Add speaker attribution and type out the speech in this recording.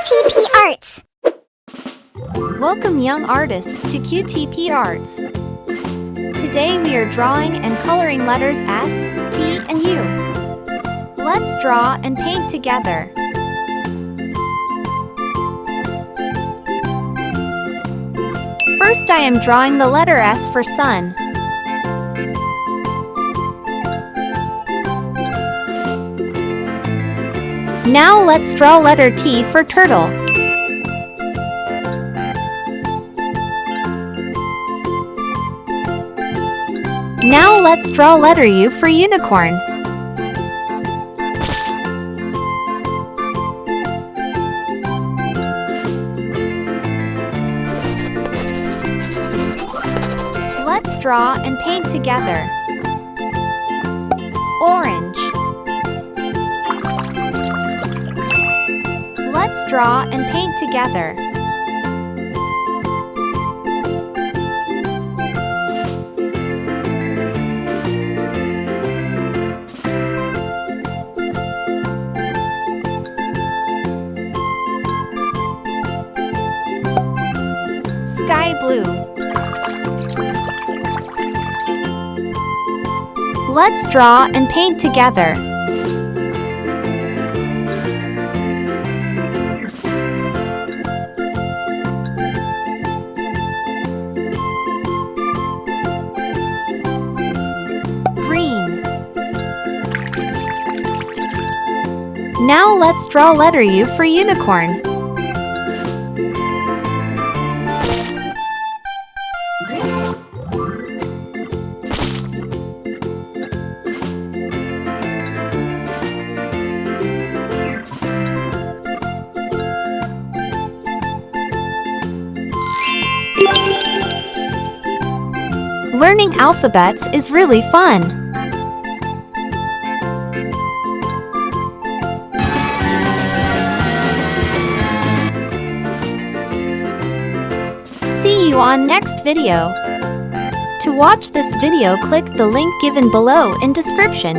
Speaker 1: QTP Arts.
Speaker 2: Welcome young artists to QTP Arts. Today we are drawing and coloring letters S, T, and U. Let's draw and paint together. First I am drawing the letter S for sun. Now let's draw letter T for turtle. Now let's draw letter U for unicorn. Let's draw and paint together. Orange. Let's draw and paint together. Sky blue. Let's draw and paint together. Green. Now let's draw letter U for unicorn. Learning alphabets is really fun. See you on next video. To watch this video, click the link given below in description.